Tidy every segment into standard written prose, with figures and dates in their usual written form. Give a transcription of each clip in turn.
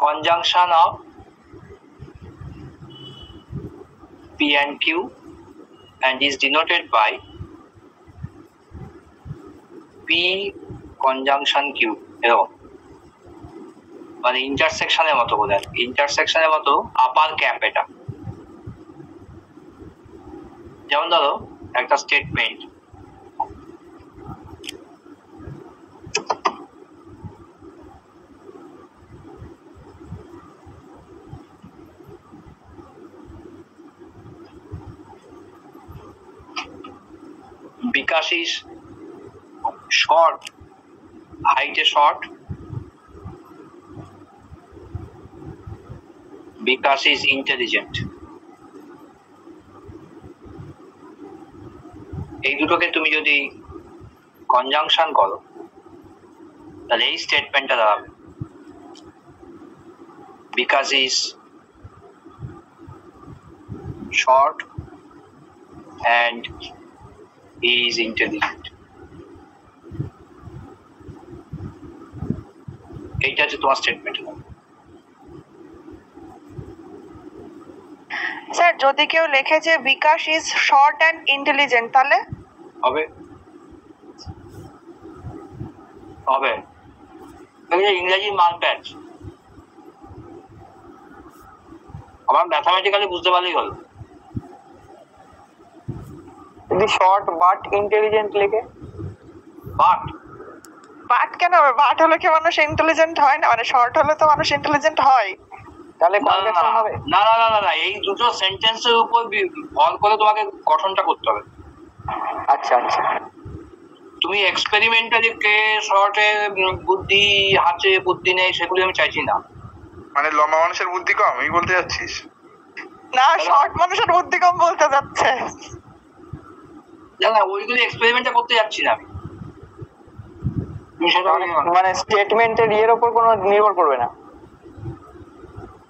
conjunction of P and Q and is denoted by P conjunction Q এরকম মানে ইন্টারসেকশনের মতো বলে ইন্টারসেকশনের মতো আপার ক্যাপ এটা যেমন ধরো একটা statement Vikas is short, height is short. Vikas is intelligent. এই দুটোকে তুমি যদি কনজাংশন করো তাহলে এই স্টেটমেন্টটা দাঁড়াবে Vikas is short and he is intelligent. এইটা হচ্ছে তোমার স্টেটমেন্ট স্যার যদি কেউ লিখে যে বিকাশ ইজ শর্ট অ্যান্ড ইন্টেলিজেন্ট তাহলে হবে হবে ইংরেজি মার্কপ্যাচ আমার ম্যাথামেটিক্যালি বুঝতে পারলেই হলো যদি শর্ট বাট ইন্টেলিজেন্ট লিখে বাট কেন হবে বাট হলে কি মানুষ ইন্টেলিজেন্ট হয় না মানে শর্ট হলে তো মানুষ ইন্টেলিজেন্ট হয় তাহলে কনজাংশন হবে না না না না এই দুটো সেন্টেন্সের উপর ভর করে তোমাকে গঠনটা করতে হবে আচ্ছা আচ্ছা তুমি এক্সপেরিমেন্টালি কে শর্টে বুদ্ধি হাতে বুদ্ধি নেই সেগুলি আমি চাইছি না মানে লম্বা মানুষের বুদ্ধি কম এই বলতে যাচ্ছিস না শর্ট মানুষের বুদ্ধি কম বলতে যাচ্ছে না না ওইগুলি এক্সপেরিমেন্টটা করতে যাচ্ছি না আমি মানে স্টেটমেন্টের ইয়ের উপর কোনো নির্ভর করবে না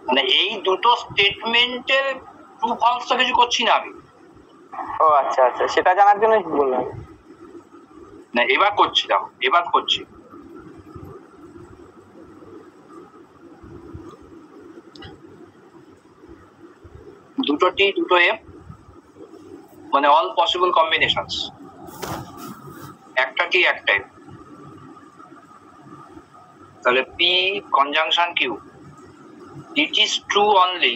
মানে এই দুটো স্টেটমেন্টের ট্রু ফলস কিছু করছি না আমি ও আচ্ছা আচ্ছা সেটা জানার জন্য বললাম না এবার করছি দুটো টি দুটো এ মানে অল পসিবল কম্বিনেশনস একটা টি একটা এ তাহলে P conjunction Q it is true only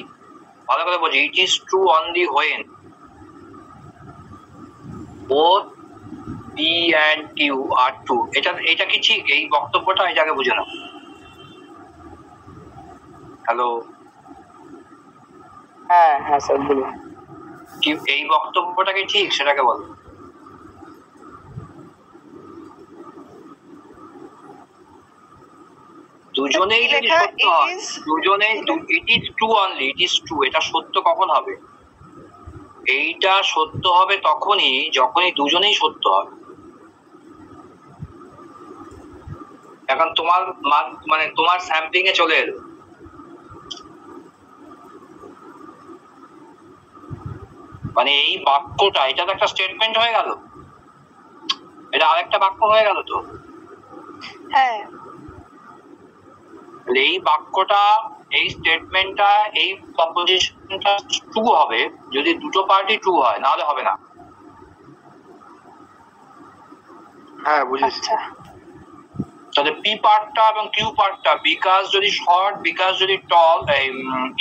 ভালো করে বলছি it is true only when both P and Q are true এটা কি ঠিক এই বক্তব্যটা এই জায়গায় বুঝে নাও হ্যালো হ্যাঁ হ্যাঁ স্যার বলুন কি এই বক্তব্যটা কি ঠিক সেটাকে বলো দুজনেই যদি সত্য হয় দুজনেই ইট is true only it is true এটা সত্য কখন হবে এইটা সত্য হবে তখনই যখনই দুজনেই সত্য হবে এখন তোমার মানে তোমার স্যাম্পলিং এ চলে এলো মানে এই বাক্যটা এটা তো একটা স্টেটমেন্ট হয়ে গেল এটা আরেকটা বাক্য হয়ে গেল তো হ্যাঁ এই বাক্যটা এই স্টেটমেন্টটা এই প্রপোজিশনটা ট্রু হবে যদি দুটো পার্টি ট্রু হয় নাহলে হবে না হ্যাঁ বুঝেছি তাহলে পি পার্টটা এবং কিউ পার্টটা বিকাশ যদি শর্ট বিকাশ যদি টল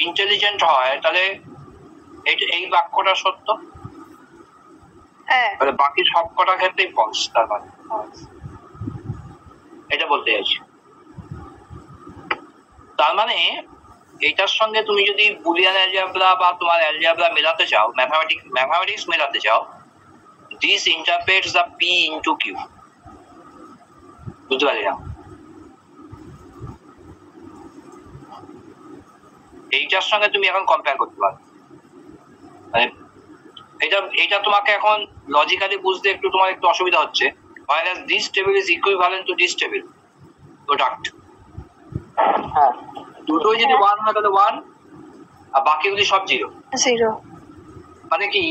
ইন্টেলিজেন্ট হয় তাহলে এই বাক্যটা সত্য হ্যাঁ তাহলে বাকি সব কটা ক্ষেত্রেই ফলস তার মানে এটা বলতে চাইছি তার মানে এইটার সঙ্গে তুমি যদি বুলিয়ান অ্যালজেব্রা বা তোমার অ্যালজেব্রা মেলাতে চাও ম্যাথমেটিক্স মেলাতে চাও this interprets the P into Q বুঝতে পারি না এইটার সঙ্গে তুমি এখন কম্পেয়ার করতে পারো মানে এটা তোমাকে এখন লজিক্যালি বুঝতে তোমার একটু অসুবিধা হচ্ছে whereas this table is equivalent to this table product হ্যাঁ দুটোই যদি 1 হয় তাহলে 1 আর বাকিগুলি সব 0 মানে কি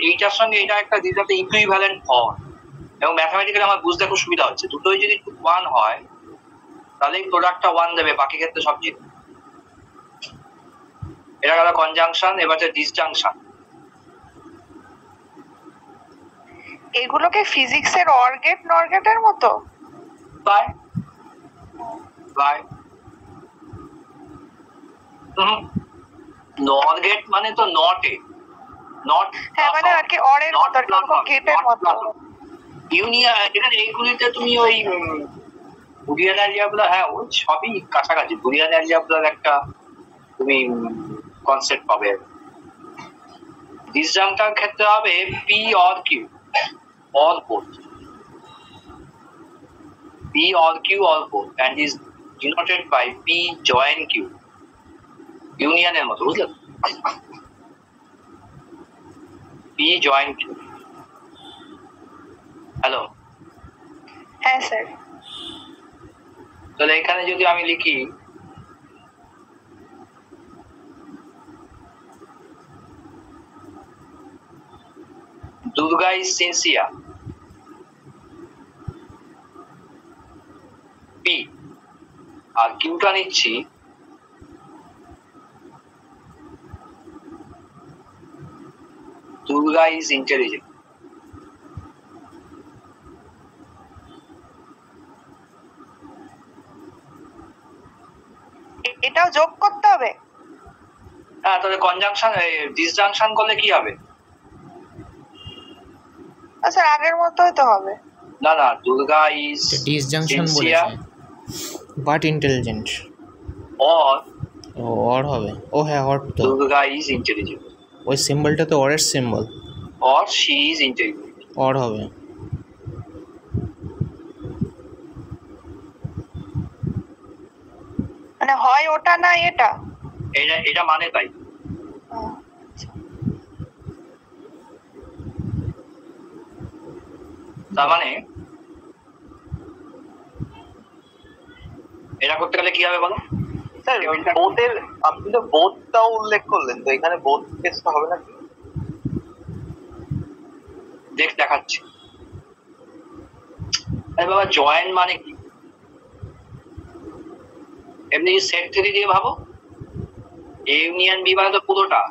এইটার সঙ্গে এটা একটা দিদাতে ইকুইভ্যালেন্ট ফর্ম এবং ম্যাথমেটিক্যালি আমার বুঝতে খুব সুবিধা হচ্ছে দুটোই যদি 1 হয় তাহলে এই প্রোডাক্টটা 1 দেবে বাকি ক্ষেত্রে সব 0 এটা গেল কনজাংশন, এবার ডিসজাংশন। এগুলোকে ফিজিক্সের অর গেট নর গেটের মতো? বাই বাই নট গেট মানে তো নটে, নট হ্যাঁ মানে আর কি অরের মতো আর কি গেটের মতো। ইউনিয়ন এটা এইগুলিতে তুমি ওই বুলিয়ান অ্যালজেব্রা, হ্যাঁ ওই সবই কাছাকাছি। বুলিয়ান অ্যালজেব্রার একটা তুমি কনসেপ্ট পাবে। ডিসজাংশন ক্ষেত্রে হবে P or Q or both, P or Q or both and is denoted by P join Q, ইউনিয়নের মতো, বুঝলে? P join Q. হ্যালো, হ্যাঁ স্যার। তাহলে এখানে যদি আমি লিখি দুর্গা ইজ সিনসিয়ার, পি, আর কিউটা নিচ্ছি দুর্গা ইজ ইন্টেলিজেন্ট। এটাও যোগ করতে হবে? হ্যাঁ, তাহলে কনজাংশন ডিসজাংশন করলে কি হবে? স্যার আগের মতোই তো হবে। না না, দুর্গা ইজ ডিসজাংশন বলেছে বাট ইন্টেলিজেন্ট, অর ও অর হবে। ও হ্যাঁ অর তো, দুর্গা ইজ ইন্টেলিজেন্ট ওই সিম্বলটা তো অরের symbol, or she is intelligent. Or হবে। মানে হয় ওটা না এটা? এটা এটা মানে তাই। তার মানে এটা করতে গেলে কি হবে বলো? স্যার বোথের, আপনি তো বোথটাও উল্লেখ করলেন, তো এখানে বোথ কেসটা হবে না কি? দেখাচ্ছি। আরে বাবা, জয়েন মানে কি? এমনি সেট থিওরি দিয়ে ভাবো, এ ইউনিয়ন বি মানে তো পুরোটা,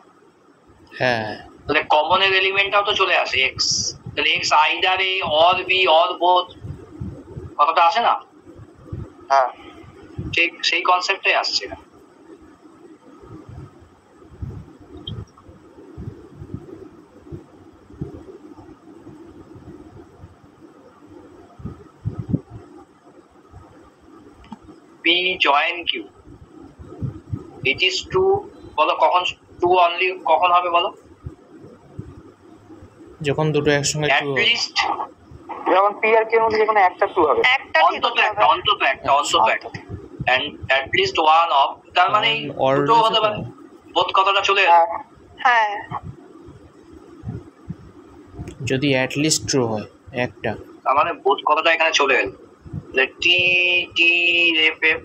হ্যাঁ তাহলে কমনের এলিমেন্টটাও তো চলে আসে এক্স, তাহলে X either A or B or both, কথাটা আসে না? হ্যাঁ ঠিক সেই কনসেপ্টটাই আসছে না। P join Q, it is true বলো, কখন ট্রু অনলি কখন হবে বলো? যখন দুটো একসঙ্গে অ্যাট ট্রু হবে। লিস্ট যেমন পি আর কিউ এর মধ্যে যেকোনো একটা ট্রু হবে। একটা ঠিক অন্তত হতে একটা, হবে। অন্তত একটা, অন্তত একটা, and at least one of, তার মানে Or দুটো হতে পারে। বোধ কথাটা চলে এলো। হ্যাঁ যদি অ্যাটলিস্ট ট্রু হয় একটা, তার মানে বোধ কথাটা এখানে চলে এলো। T T F F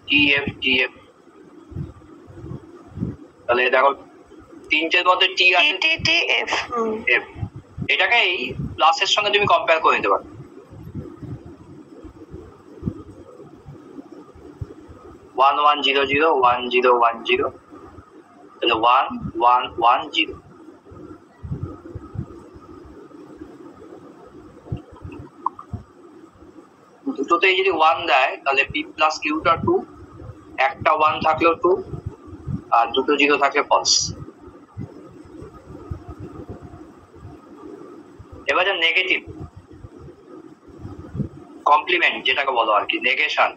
T F T F, তাহলে দেখো তিনটের মধ্যে টি টি আছে, টি টি এফ। এফ, এটাকে এই প্লাসের সঙ্গে তুমি কম্পেয়ার করে নিতে পারো। 1100 1010, তাহলে 1110। দুটোতেই যদি 1 দেয় তাহলে পি প্লাস কিউটা 2, একটা 1 থাকলেও 2 আর দুটো 0 থাকলে ফলস। এবার যা নেগেটিভ কমপ্লিমেন্ট যেটাকে বলো আর কি, negation,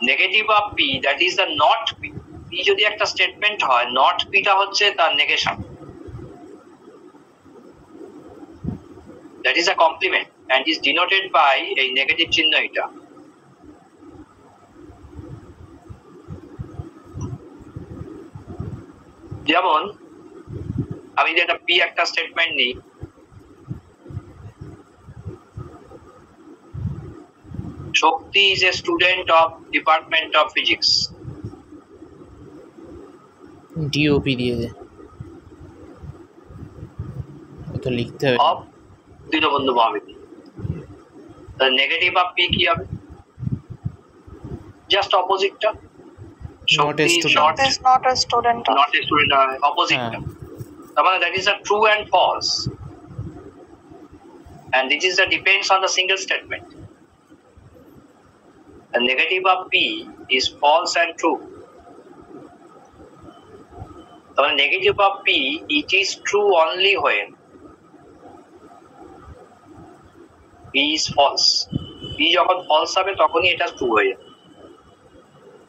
negative of P that is the not P. P যদি একটা স্টেটমেন্ট হয়, নট পিটা হচ্ছে তার negation, that is a complement and is denoted by এই নেগেটিভ চিহ্ন। এটা যেমন আমি যদি একটা পি একটা স্টেটমেন্ট নিই, Shakti is a student of department of physics, DOP দিয়ে দে, ও তো লিখতে হবে। অফ দীনবন্ধু মহাবিদ্যালয়। নেগেটিভ অফ পি কি হবে? জাস্ট অপোজিটটা, Shakti student. is not a student of. Not a student, opposite. হ্যাঁ। তার মানে that is a true and false, and this is the depends on the single statement. The negative of P is false and true. The negative of P, it is true only when P is false. P যখন false হবে তখনই এটা true হয়ে যাবে।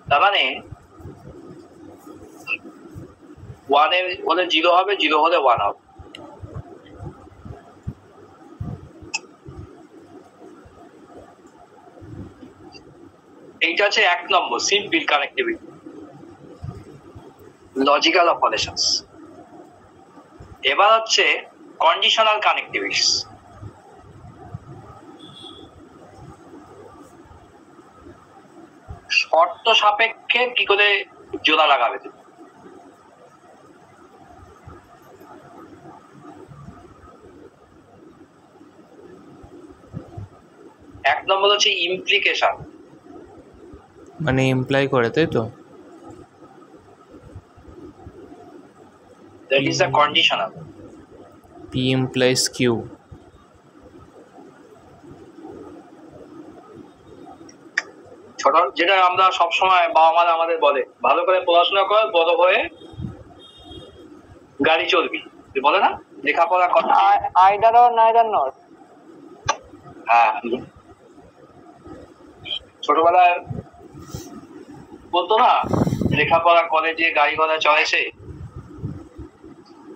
তার মানে 1 এ হলে 0 হবে, 0 হলে 1 হবে। এইটা হচ্ছে 1 নম্বর সিম্পল কানেক্টিভিটি, লজিক্যাল অপারেশনস। এবার হচ্ছে কন্ডিশনাল কানেক্টিভিটিস। শর্ত সাপেক্ষে কি করে জোড়া লাগাবে তুমি? এক নম্বর হচ্ছে ইমপ্লিকেশন, মানে ইমপ্লাই করে, তাই তো? That is a conditional. P implies Q. ছোট যেটা আমরা সবসময় বাবা মারা আমাদের বলে, ভালো করে পড়াশোনা কর, বড় হয়ে গাড়ি চলবি, বলে না লেখাপড়া কর। Either or neither not. হ্যাঁ, ছোটবেলায় বলতো না লেখাপড়া করে যে গাড়ি ঘোড়া চলেছে,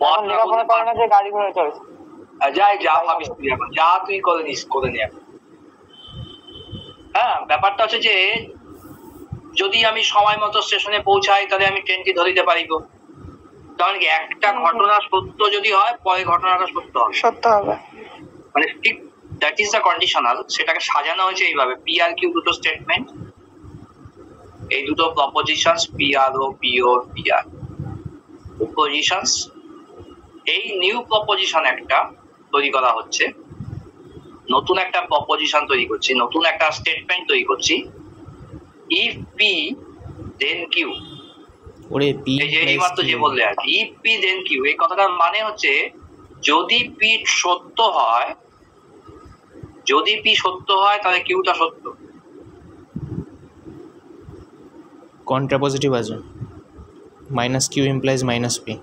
এখন লেখাপড়া করে না যে গাড়ি ঘোড়া চলেছে। যাই যা ভাবিস তুই, এখন যা তুই করে নিস, করে নি এখন। হ্যাঁ, ব্যাপারটা হচ্ছে যে যদি আমি সময় মতো স্টেশনে পৌঁছাই তাহলে আমি ট্রেনটি ধরিতে পারিব। কারণ কি একটা ঘটনা সত্য যদি হয় পরে ঘটনাটা সত্য হবে, সত্য হবে। মানে ঠিক দ্যাট ইজ দ্য কন্ডিশনাল। সেটাকে সাজানো হয়েছে এইভাবে, পি আর কিউ দুটো স্টেটমেন্ট, এই দুটো প্রপোজিশনস P R O P O P R প্রপোজিশনস। এই নিউ প্রপোজিশন একটা তৈরি করা হচ্ছে, নতুন একটা প্রপোজিশন তৈরি করছি, নতুন একটা স্টেটমেন্ট তৈরি করছি। ইফ পি দেন কিউ, ওরে পি এই যে এইমাত্র যে বললে আর কি, ইফ পি দেন কিউ, এই কথাটার মানে হচ্ছে যদি পি সত্য হয়, যদি পি সত্য হয় তাহলে কিউটা সত্য। কন্ট্রাপোজিটিভ আছে, minus Q implies minus P.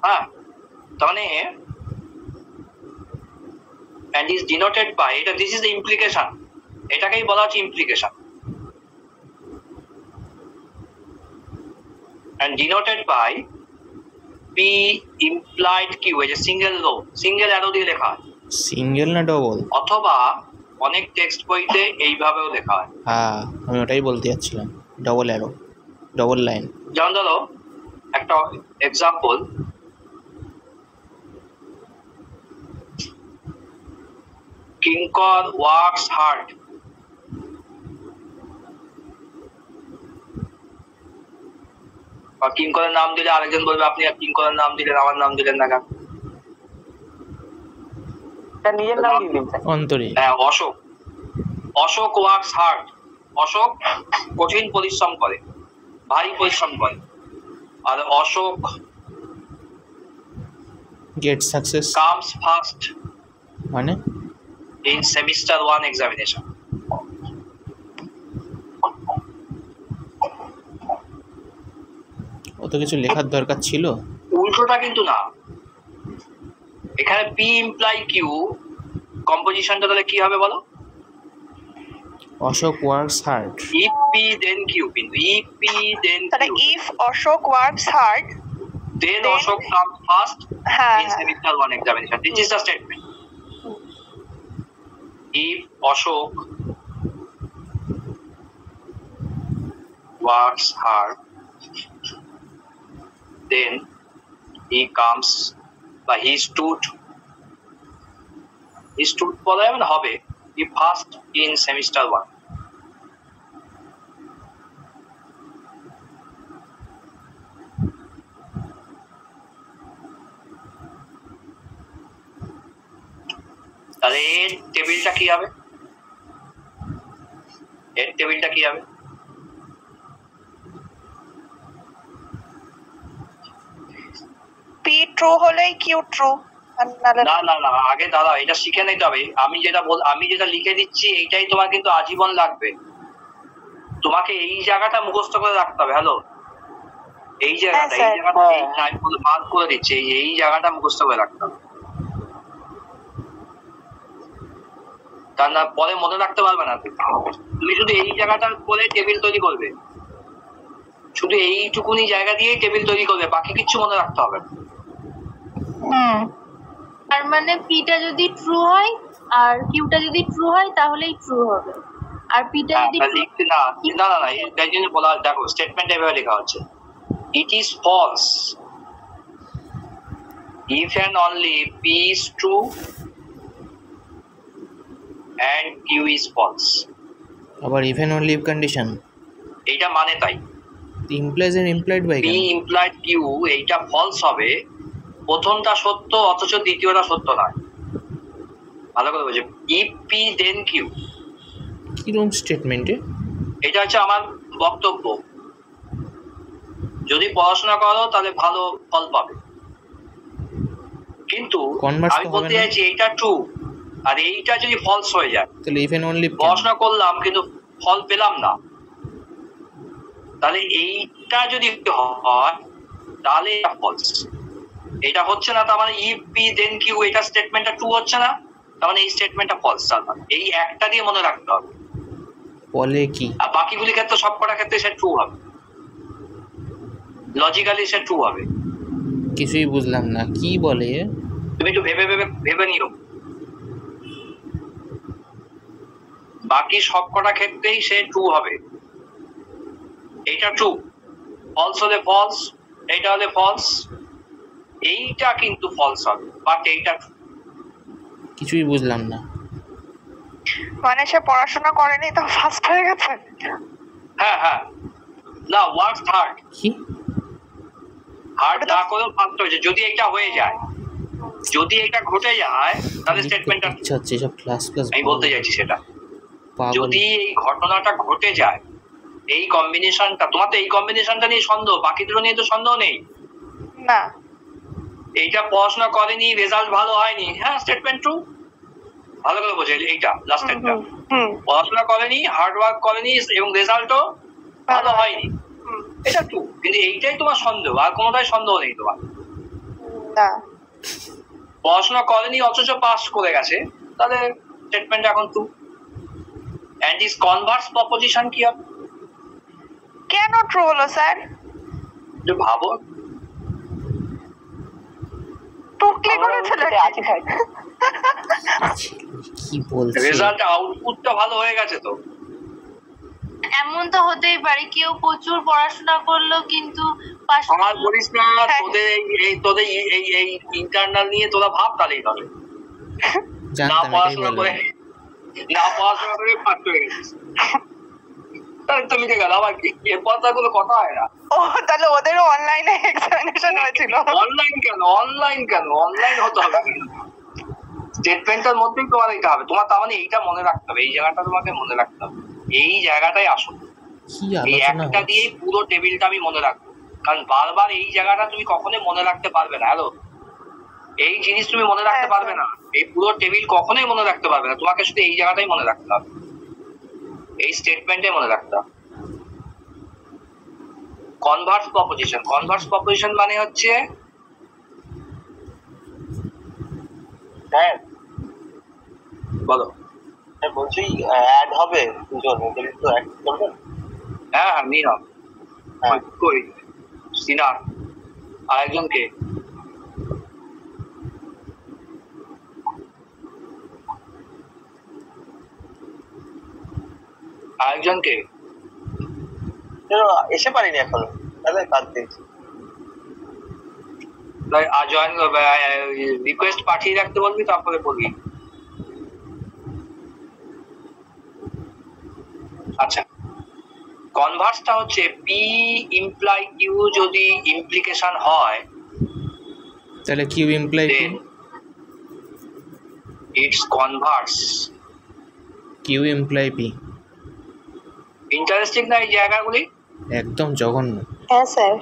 হ্যাঁ, তার মানে and is denoted by, এটা this is the implication, এটাকেই বলা হচ্ছে implication. and denoted by p implied q, এই যে সিঙ্গেল রো, সিঙ্গেল অ্যারো দিয়ে লেখা হয়, সিঙ্গেল না ডবল? অথবা অনেক টেক্সট বইতে এইভাবেও লেখা হয়। হ্যাঁ, আমি ওটাই বলতে যাচ্ছিলাম, ডবল অ্যারো, ডবল লাইন। যেমন ধরো একটা এক্সাম্পল, কিঙ্কর ওয়ার্কস হার্ড। কিঙ্করের নাম দিলে আরেকজন বলবে আপনি কিঙ্করের নাম দিলেন, আমার নাম দিলেন না কেন? তার নিজের নাম দিয়ে দিন। অন্তরে। হ্যাঁ, অশোক, অশোক ওয়ার্কস হার্ড, অশোক কঠিন পরিশ্রম করে, ভারী পরিশ্রম করে। আর Ashok get success comes first মানে in semester 1 examination. অত কিছু লেখার দরকার ছিল? উল্টোটা কিন্তু না, এখানে পি ইমপ্লাই কিউ, কম্পোজিশনটা তাহলে কি হবে বলো? Ashok works hard. If P then Q, কিন্তু ইফ পি দেন তাহলে Q, if Ashok works hard then Ashok comes first হ্যাঁ in semester 1 examination. This is the statement. If Ashok works hard, then he comes, but he stood বলা যাবে না, হবে he passed in semester 1. তাহলে এর টেবিলটা কি হবে? এর টেবিলটা কি হবে? ট্রু হলেই কিউ ট্রু, আর নাহলে না না না, আগে দাদা এটা শিখে নিতে হবে। আমি যেটা লিখে দিচ্ছি এইটাই তোমার কিন্তু আজীবন লাগবে। তোমাকে এই জায়গাটা মুখস্থ করে রাখতে হবে। হ্যালো, এই জায়গাটা স্যার। আমি মার্ক করে দিচ্ছি, এই জায়গাটা মুখস্থ করে রাখতে হবে। তা না পরে মনে রাখতে পারবে না। তুমি শুধু এই জায়গাটা করে টেবিল তৈরি করবে, শুধু এইটুকুনি জায়গা দিয়ে টেবিল তৈরি করবে, বাকি কিচ্ছু মনে রাখতে হবে না। তার মানে পিটা যদি ট্রু হয় আর কিউটা যদি ট্রু হয় তাহলেই ট্রু হবে, আর পিটা যদি লিখতে না না না না, তাই জন্য বলা, দেখো স্টেটমেন্ট এভাবে লেখা হচ্ছে, it is false if and only p is true and q is false। আবার ইভেন অনলি ইফ কন্ডিশন এইটা মানে তাই implies and implied by p implied q এইটা ফলস হবে, প্রথমটা সত্য অথচ দ্বিতীয়টা সত্য নয়। ভালো করে বলছে, if p then q, কিরকম স্টেটমেন্টে? এটা হচ্ছে আমার বক্তব্য। যদি পড়াশোনা করো তাহলে ভালো ফল পাবে, কিন্তু Converse তো আমি হবে বলতে না। চাইছি এইটা ট্রু আর এইটা যদি ফলস হয়ে যায়, তাহলে ইভেন অনলি পড়াশোনা করলাম কিন্তু ফল পেলাম না, তাহলে এইটা যদি হয় তাহলে এটা ফলস। এটা হচ্ছে না, তার মানে ইফ পি দেন কিউ, এটা স্টেটমেন্টটা ট্রু হচ্ছে না, তার মানে এই স্টেটমেন্টটা ফলস। তার মানে এই একটা দিয়ে মনে রাখতে হবে, বলে কি? আর বাকিগুলি ক্ষেত্রে সবকটা ক্ষেত্রে সে ট্রু হবে, লজিক্যালি সে ট্রু হবে। কিছুই বুঝলাম না কি বলে। তুমি একটু ভেবে ভেবে ভেবে নিও, বাকি সবকটা ক্ষেত্রেই সে ট্রু হবে। এইটা ট্রু, ফলস হলে ফলস, এইটা হলে ফলস, এইটা কিন্তু ফলস হবে, বাট এইটা true। কিছুই বুঝলাম না। মানে সে পড়াশোনা করেনি তো ফার্স্ট হয়ে গেছে। হ্যাঁ হ্যাঁ, না ওয়ার্ক হার্ড, কি হার্ড না করেও ফার্স্ট হয়েছে। যদি এটা হয়ে যায়, যদি এটা ঘটে যায়, তাহলে স্টেটমেন্টটা ইচ্ছা হচ্ছে এসব ক্লাস ক্লাস আমি বলতে চাইছি সেটা। পাগল। যদি এই ঘটনাটা ঘটে যায়, এই কম্বিনেশনটা, তোমার তো এই কম্বিনেশনটা নিয়ে সন্দেহ, বাকি দুটো নিয়ে তো সন্দেহ নেই। না, এইটা পড়াশোনা করেনি, রেজাল্ট ভালো হয়নি, হ্যাঁ স্টেটমেন্ট ট্রু। ভালো করে বোঝে এইটা লাস্টেরটা, পড়াশোনা করেনি, হার্ড ওয়ার্ক করেনি এবং রেজাল্টও ভালো হয়নি, এটা ট্রু। কিন্তু এইটাই তোমার সন্দেহ, আর কোনোটাই সন্দেহ নেই তোমার। না, পড়াশোনা করেনি অথচ পাস করে গেছে, তাহলে স্টেটমেন্ট এখন true. And is Converse proposition কি হবে? কেন ট্রু হলো স্যার? যে ভাবো, টুকলি করেছিল কি বলছে? রেজাল্ট আউটপুটটা ভালো হয়ে গেছে তো। এমন তো হতেই পারে কেউ প্রচুর পড়াশোনা করলো কিন্তু পাশ আমার বলিস না, তোদের তোদের এই ইন্টারনাল নিয়ে তোরা ভাব, তাহলেই হবে। না জানতাম এটাই পড়াশোনা বলবে। করে, না পড়াশোনা করে ফার্স্ট হয়ে গেছিস, তাহলে তো লিখে গেল। আবার কি এরপর তো কোনো কথা হয় না। ও তাহলে ওদেরও অনলাইনে এক্সামিনেশন হয়েছিল। অনলাইন কেন, অনলাইন কেন, অনলাইন হতে হবে। স্টেটমেন্টের মধ্যেই তোমার এটা হবে। তোমার তার মানে এইটা মনে রাখতে হবে, এই জায়গাটা তোমাকে মনে রাখতে হবে, এই জায়গাটাই আসল। কি এই আলোচনা একটা দিয়েই পুরো টেবিলটা আমি মনে রাখবো, কারণ বারবার এই জায়গাটা তুমি কখনোই মনে রাখতে পারবে না। হ্যালো, এই জিনিস তুমি মনে রাখতে পারবে না, এই পুরো টেবিল কখনোই মনে রাখতে পারবে না। তোমাকে শুধু এই জায়গাটাই মনে রাখতে হবে, এই স্টেটমেন্টে মনে রাখতে হবে। কনভার্স প্রপোজিশন, কনভার্স প্রপোজিশন মানে হচ্ছে, স্যার বলো। বলছি অ্যাড হবে দুজন, ওদের তো অ্যাড করবেন? হ্যাঁ হ্যাঁ, নিলাম হ্যাঁ। করি সিনার, আরেকজনকে আরেকজনকে এসে পারিনি এখনো, তাহলে বাদ দিয়েছি। জয়েন রিকোয়েস্ট পাঠিয়ে রাখতে বলবি, তারপরে বলবি। আচ্ছা, কনভার্সটা হচ্ছে পি ইমপ্লাই কিউ, যদি ইমপ্লিকেশন হয় তাহলে কিউ ইমপ্লাই কি? then it's converse। Q imply P. Interesting না এই জায়গাগুলি? একদম জঘন্য। হ্যাঁ স্যার।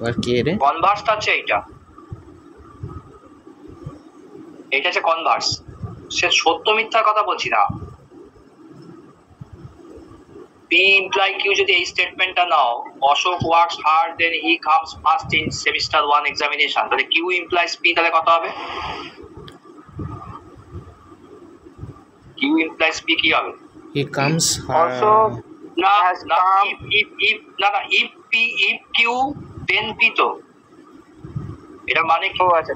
এবার কে রে? কনভার্সটা হচ্ছে এইটা, এটা হচ্ছে কনভার্স। সে সত্য মিথ্যার কথা বলছি না। P imply Q যদি এই স্টেটমেন্টটা নাও, Ashok works hard then he comes first in semester 1 examination, তাহলে Q implies P, তাহলে কত হবে? Q implies P কি হবে? হি কামস Also, না Has না, come- if P if Q then P তো, এটা মানে কি? ও আচ্ছা,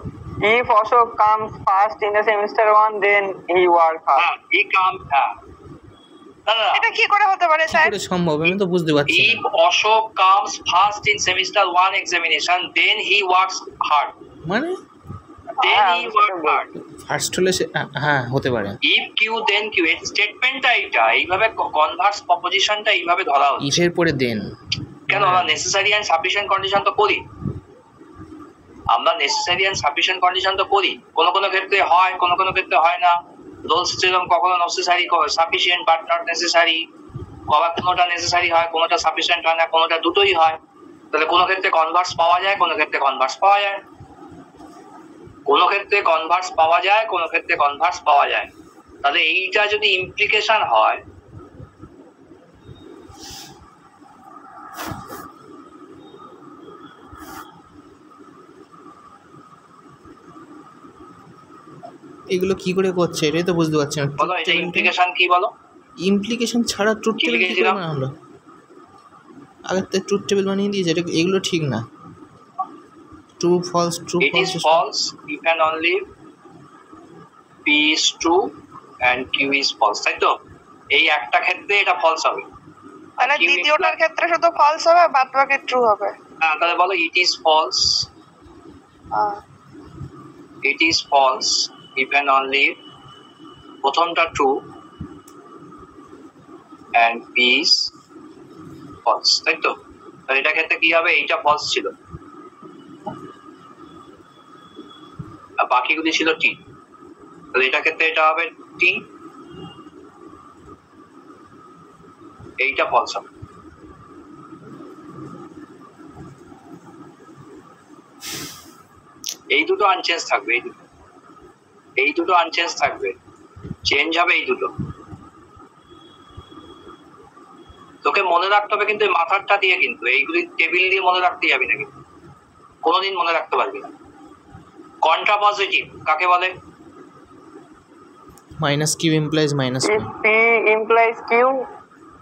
if Ashok comes first in the semester 1 then he work hard. হ্যাঁ, he come, হ্যাঁ, না না, এটা কি করে হতে পারে কি স্যার? করে সম্ভব? আমি তো বুঝতে পারছি if না। Ashok comes first in semester 1 examination then he works hard, মানে then হ্যাঁ, he আমি work সেটা hard. ফার্স্ট হলে হ্যাঁ হতে পারে। if Q then Q, এই স্টেটমেন্টটা এইটা, এইভাবে কনভার্স প্রপোজিশনটা এইভাবে ধরা হচ্ছে। ইফের পরে দেন। কেন আমরা নেসেসারি এন্ড সাফিসিয়েন্ট কন্ডিশন তো করি, আমরা নেসেসারি এন্ড সাফিসিয়েন্ট কন্ডিশন তো করি, কোন কোন ক্ষেত্রে হয়, কোন কোন ক্ষেত্রে হয় না। রোলস যেরকম কখনো necessary, sufficient but not necessary, কবার কোনোটা নেসেসারি হয়, কোনোটা সাফিসিয়েন্ট হয় না, কোনোটা দুটোই হয়। তাহলে কোনো ক্ষেত্রে কনভার্স পাওয়া যায়, কোনো ক্ষেত্রে কনভার্স পাওয়া যায়, কোনো ক্ষেত্রে কনভার্স পাওয়া যায়, কোনো ক্ষেত্রে কনভার্স পাওয়া যায়। তাহলে এইটা যদি ইমপ্লিকেশন হয়, এগুলো কি করে করছে এটাই তো বুঝতে পারছি না। বলো এটা ইমপ্লিকেশন কি বলো? ইমপ্লিকেশন ছাড়া ট্রুথ টেবিল কি করে লিখেছিলাম? বানালো? আগে তো ট্রুথ টেবিল বানিয়ে দিয়েছে, এটা এগুলো ঠিক না। True false true It is false. false if and only P is true and Q is false, তাই তো? এই একটা ক্ষেত্রে এটা ফলস হবে। মানে Q দ্বিতীয়টার imply- ক্ষেত্রে শুধু ফলস হবে, বাদ বাকি ট্রু হবে। হ্যাঁ, তাহলে বলো it is false, ah, it is false if and only প্রথমটা true and P is false, তাই তো? তাহলে এটা ক্ষেত্রে কি হবে? এইটা ফলস ছিল আর বাকিগুলি ছিল T, তাহলে এটা ক্ষেত্রে এটা হবে T, এইটা ফলস হবে। এই দুটো আনচেঞ্জ থাকবে, এই দুটো আনচেঞ্জ থাকবে, চেঞ্জ হবে এই দুটো। তোকে মনে রাখতে হবে কিন্তু এই মাথারটা দিয়ে, কিন্তু এইগুলি টেবিল দিয়ে মনে রাখতে যাবি না, কিন্তু কোনোদিন মনে রাখতে পারবি না। কন্ট্রাপজিটিভ কাকে বলে? Minus Q implies minus P. If P implies Q,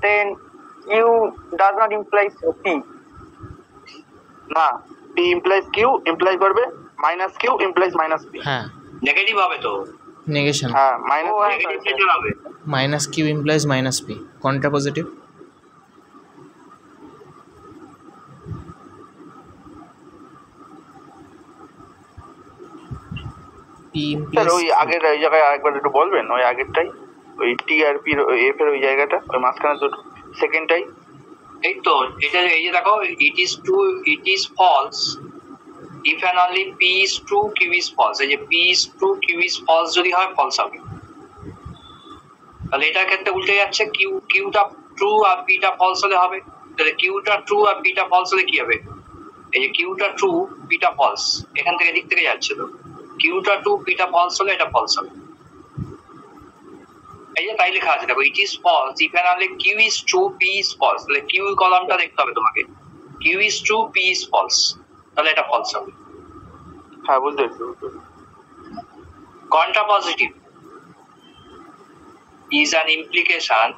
then Q does not imply P. না, P implies Q implies করবে minus Q implies minus P. হ্যাঁ, নেগেটিভ হবে তো, নেগেশন। হ্যাঁ, minus ও, আচ্ছা, নেগেটিভ আচ্ছা। লেটার হবে। Minus Q implies minus P. Contrapositive P sir implies ওই আগের ওই জায়গায় আরেকবার একটু বলবেন, ওই আগেরটাই, ওই টি আর পি এফ এর ওই জায়গাটা, ওই মাঝখানে দুটো সেকেন্ডটাই। এই তো এটা, এই যে দেখো, it is true, it is false if and only P is true Q is false. এই যে P is true Q is false যদি হয়, ফলস হবে। তাহলে এটার ক্ষেত্রে উল্টে যাচ্ছে, কিউটা ট্রু আর পিটা ফলস হলে হবে। তাহলে কিউটা ট্রু আর পিটা ফলস হলে কি হবে? এই যে কিউটা ট্রু পিটা ফলস, এখান থেকে দিক থেকে যাচ্ছে তো, কিউটা ট্রু পিটা ফলস হলে এটা ফলস হবে। এই যে তাই লেখা আছে দেখো, it is false if and only Q is true P is false. তাহলে কিউ কলামটা দেখতে হবে তোমাকে, Q is true P is false, তাহলে এটা ফলস হবে। হ্যাঁ, বুঝতে পেরেছি, বুঝতে পেরেছি। Contrapositive is an implication,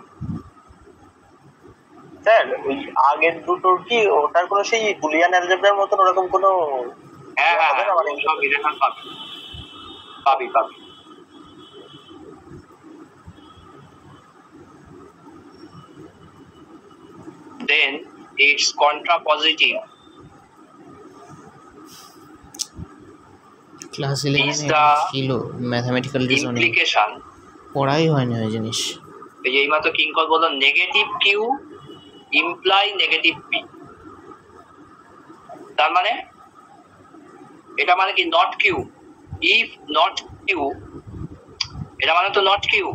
sir ওই আগের দুটোর কি ওটার কোনো সেই বুলিয়ান অ্যালজেব্রার মতন ওরকম কোনো হ্যাঁ হ্যাঁ হবে না? মানে সব রিলেশন পাবি পাবি পাবি। Then it's contrapositive class is 11 the ছিল ম্যাথমেটিক্যাল রিজনিং, implication। পড়াই হয়নি ওই জিনিস। এই যে এইমাত্র কিঙ্কর বললো negative Q imply negative P, তার মানে এটা মানে কি not Q, if not Q, এটা মানে তো নট কিউ,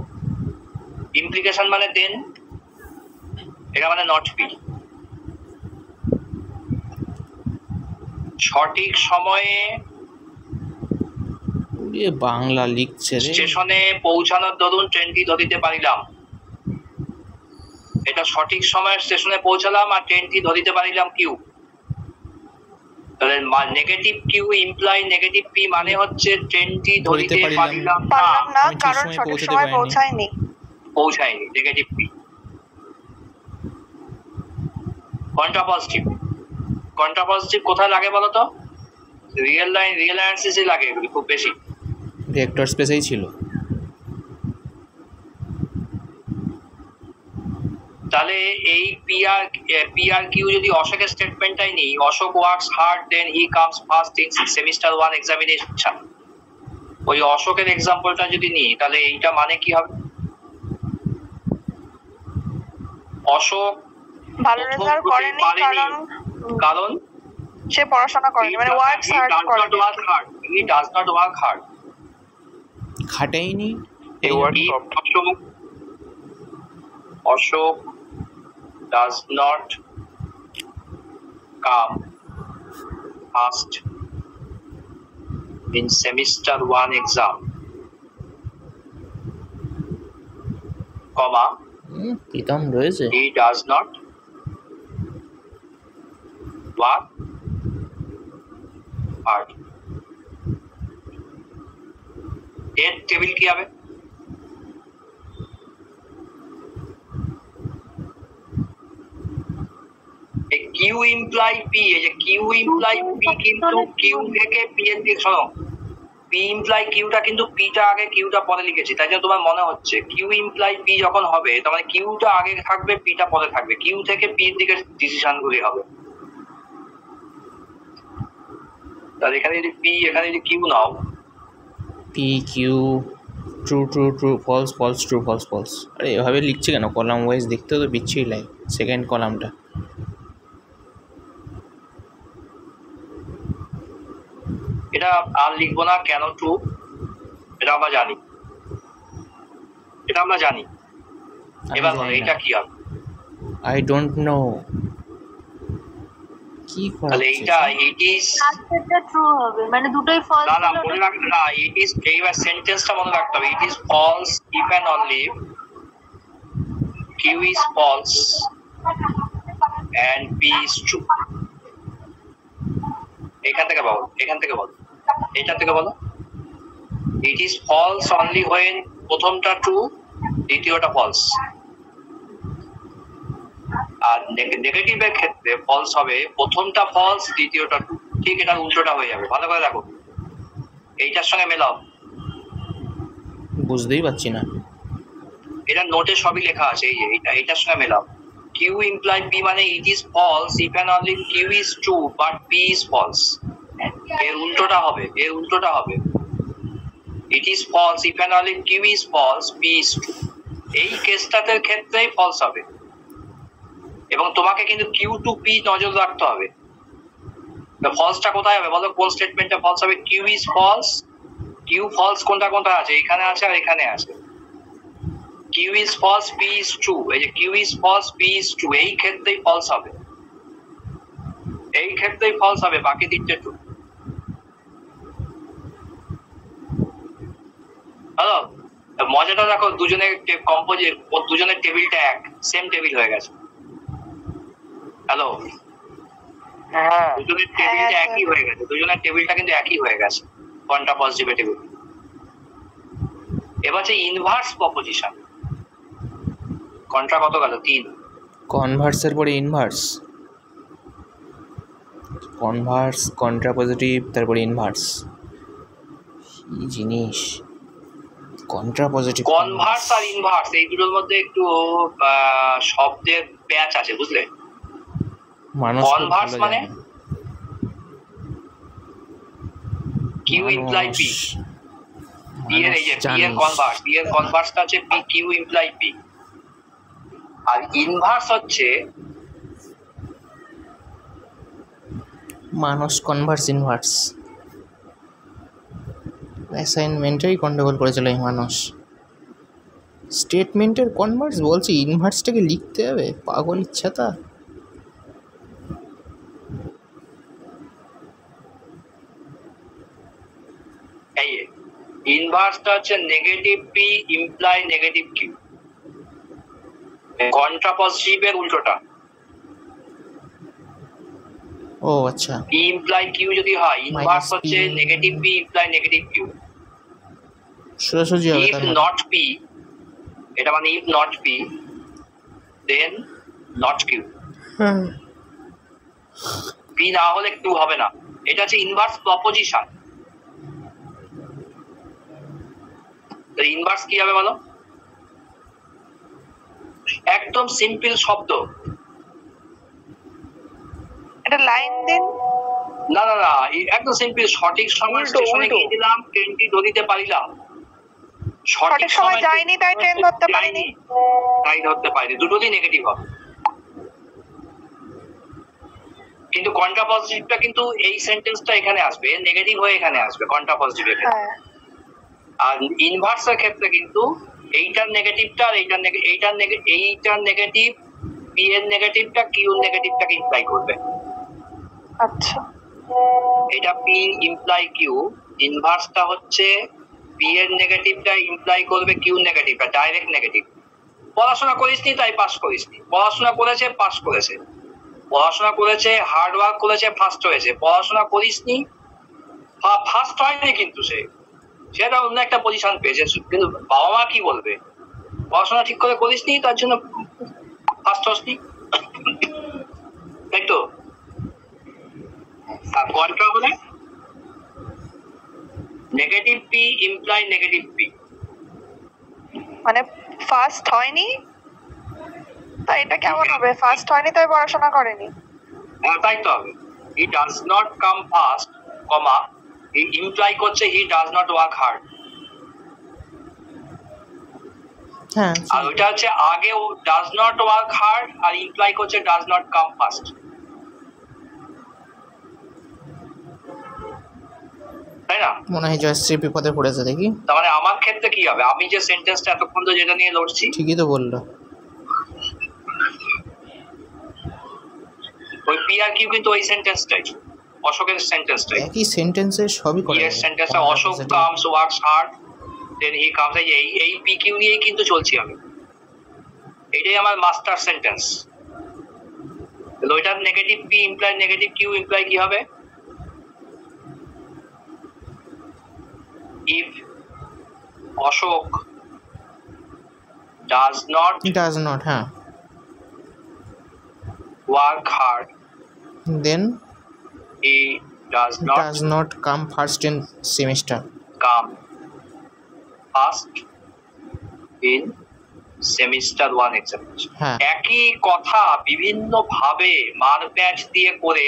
ইমপ্লিকেশন মানে দেন, এটা মানে নট পি। সঠিক সময়ে এ বাংলা লিখছে রে। স্টেশনে পৌঁছানোর দরুন ট্রেনটি ধরিতে পারিলাম। এটা সঠিক সময়ে স্টেশনে পৌঁছালাম আর ট্রেনটি ধরিতে পারিলাম কিউ। তাহলে negative Q imply negative P মানে হচ্ছে ট্রেনটি ধরিতে পারিলাম না, পারলাম না আমি ঠিক কারণ সময়ে সঠিক পৌঁছাতে সময় পারিনি। পৌঁছায়নি। পৌঁছায়নি, নেগেটিভ পি। কন্ট্রাপজিটিভ, কন্ট্রাপজিটিভ কোথায় লাগে বলো তো? রিয়েল লাইন, রিয়েল অ্যানালিসিসে লাগে এগুলি খুব বেশি। ভেক্টর স্পেসেই ছিল। তাহলে এই পি আর কিউ যদি অশোকের স্টেটমেন্টটাই নেই, Ashok works hard then he comes first in semester 1 examination, ওই অশোকের এক্সাম্পলটা যদি নিই তাহলে এইটা মানে কি হবে? অশোক ভালো রেজাল্ট করেনি কারণ সে পড়াশোনা করেনি, মানে ওয়ার্কস হার্ড করেনি। He does not work hard, খাটাইনি। এই word Ashok does not come first in semester 1 exam, comma Pritam রয়েছে। he does not work hard। এর টেবিল কি হবে? কিউ ইমপ্লাই পি, এই যে কিউ ইমপ্লাই পি কিন্তু কিউ থেকে পি এর দিকে, শোনো, পি ইমপ্লাই কিউটা কিন্তু পিটা আগে কিউটা পরে লিখেছি, তাই জন্য তোমার মনে হচ্ছে কিউ ইমপ্লাই পি যখন হবে তার মানে কিউটা আগে থাকবে পিটা পরে থাকবে, কিউ থেকে পি এর দিকে ডিসিশন গুলি হবে। তাহলে এখানে যদি পি, এখানে যদি কিউ নাও, P Q true true true false false true false false. আরে এভাবে লিখছে কেন? কলাম ওয়াইজ দেখতেও তো বিচ্ছিরি লাগে সেকেন্ড কলামটা। এটা আর লিখবো না, কেন ট্রু এটা আমরা জানি, এটা আমরা জানি। এবার বলো এটা কি হবে? আই ডোন্ট নো কি তাহলে এইটা ইট ইজ, লাস্টেরটা ট্রু হবে, মানে দুটোই ফলস। না না মনে রাখবে না, ইট ইজ, এইবার সেন্টেন্সটা মনে রাখতে হবে, it is false if and only Q is false and P is true. এখান থেকে বলো, এখান থেকে বলো, এইখান থেকে বলো। It is false only when প্রথমটা ট্রু দ্বিতীয়টা ফলস, আর নেগেটিভের ক্ষেত্রে ফলস হবে প্রথমটা ফলস দ্বিতীয়টা ট্রু। ঠিক এটা উল্টোটা হয়ে যাবে, ভালো করে দেখো, এইটার সঙ্গে মেলাও। বুঝতেই পারছি না। এটা নোটে সবই লেখা আছে, এই যে এইটার সঙ্গে মেলাও। কিউ ইমপ্লাই পি মানে it is false if and only Q is true but P is false. এর উল্টোটা হবে, এর উল্টোটা হবে it is false if and only Q is false P is true. এই কেসটাতে ক্ষেত্রেই ফলস হবে, এবং তোমাকে কিন্তু কিউ টু পি নজর রাখতে হবে। ফলসটা কোথায় হবে বলো? কোন স্টেটমেন্টটা ফলস হবে? Q is false, Q false কোনটা কোনটা আছে? এখানে আছে আর এখানে আছে। Q is false P is true, এই যে Q is false P is true, এই ক্ষেত্রেই ফলস হবে, এই ক্ষেত্রেই ফলস হবে, বাকি দিকটা ট্রু। হ্যালো, মজাটা দেখো, দুজনের কম্পোজিট, দুজনের টেবিলটা এক, সেম টেবিল হয়ে গেছে। হ্যালো, হ্যাঁ দুজনের টেবিলটা একই হয়ে গেছে, দুজনের টেবিলটা কিন্তু একই হয়ে গেছে, কোনটা পজিটিভ টেবিল। এবার যে ইনভার্স প্রপোজিশন, কন্ট্রা কত গেল? 3। কনভার্সের পরে ইনভার্স, কনভার্স কন্ট্রাপজিটিভ তারপরে ইনভার্স, কি জিনিস কন্ট্রাপজিটিভ। কনভার্স আর ইনভার্স এই দুটোর মধ্যে একটু শব্দের প্যাচ আছে, বুঝলে? মানুষ কনভার্স মানে কিউ ইমপ্লাই পি, পি এর এই যে পি এর কনভার্স, পি এর কনভার্সটা হচ্ছে পি কিউ ইমপ্লাই পি, আর ইনভার্স হচ্ছে মানুষ কনভার্স ইনভার্স। অ্যাসাইনমেন্টেই গন্ডগোল করেছিল এই মানুষ। স্টেটমেন্টের কনভার্স বলছে, ইনভার্সটাকে লিখতে হবে, পাগল ইচ্ছা তা। ইনভার্সটা হচ্ছে negative P imply negative Q, কন্ট্রাপজিটিভের উল্টোটা। ও আচ্ছা, পি ইমপ্লাই কিউ যদি হয়, ইনভার্স Minus হচ্ছে P negative P imply negative Q. সোজাসুজি হবে ইফ তার মানে। নট পি, এটা মানে if not P then not Q. হ্যাঁ। পি না হলে কিউ হবে না, এটা হচ্ছে ইনভার্স প্রপোজিশন। ইনভার্স কি হবে বলো? একদম সিম্পল শব্দ। এটা লাইন দিন। না না না, একদম সিম্পল। সঠিক সময় স্টেশনে গিয়ে দিলাম, ট্রেনটি ধরিতে পারিলাম। সঠিক সময় যায়নি তাই ট্রেন ধরতে পারিনি। তাই ধরতে পারিনি, দুটোই নেগেটিভ হবে। কিন্তু কন্ট্রাপজিটিভটা কিন্তু এই সেন্টেন্সটা এখানে আসবে, নেগেটিভ হয়ে এখানে আসবে কন্ট্রাপজিটিভ এখানে। হ্যাঁ, আর ইনভার্সের ক্ষেত্রে কিন্তু এইটার নেগেটিভটা আর এইটার নেগেটিভ পি এর নেগেটিভটা কিউ নেগেটিভটাকে ইমপ্লাই করবে। আচ্ছা। এটা পি ইমপ্লাই কিউ, ইনভার্সটা হচ্ছে পি এর নেগেটিভটা ইমপ্লাই করবে কিউ নেগেটিভটা, ডাইরেক্ট নেগেটিভ। পড়াশোনা করিসনি তাই পাস করিসনি, পড়াশোনা করেছে পাস করেছে, পড়াশোনা করেছে হার্ড ওয়ার্ক করেছে ফার্স্ট হয়েছে, পড়াশোনা করিসনি ফার্স্ট হয়নি কিন্তু সেটা অন্য একটা পজিশন পেয়েছে। কিন্তু বাবা মা কি বলবে? পড়াশোনা ঠিক করে করিসনি তার জন্য ফার্স্ট হসনি, তাই তো? আর কন্ট্রা হলে negative P imply negative P, মানে ফার্স্ট হয়নি তাই এটা কেমন হবে? ফার্স্ট হয়নি তাই পড়াশোনা করেনি। তাই তো হবে। He does not come first, comma he imply করছে he does not work hard. হ্যাঁ, আর ওইটা হচ্ছে আগে ও ডাজ নট ওয়ার্ক হার্ড আর ইমপ্লাই করছে ডাজ নট কাম ফার্স্ট, তাই না? মনে হয় জয়শ্রী বিপদে পড়েছে দেখি। তার মানে আমার ক্ষেত্রে কি হবে? আমি যে সেন্টেন্সটা এতক্ষণ তো যেটা নিয়ে লড়ছি, ঠিকই তো বললো। ওই পি আর কিউ কিন্তু ওই সেন্টেন্সটাই, অশোকের সেন্টেন্সটাই। একই সেন্টেন্সে সবই করে। এর সেন্টেন্সটা Ashok comes works hard then he comes, এই পি কিউ নিয়েই কিন্তু চলছি আমি। এটাই আমার মাস্টার সেন্টেন্স। ওইটার negative P imply negative Q imply কি হবে? ইফ অশোক ডাজ নট হ্যাঁ, work hard, then he does not come first in semester. come first in semester 1 examination. হ্যাঁ, একই কথা বিভিন্ন ভাবে মার প্যাচ দিয়ে করে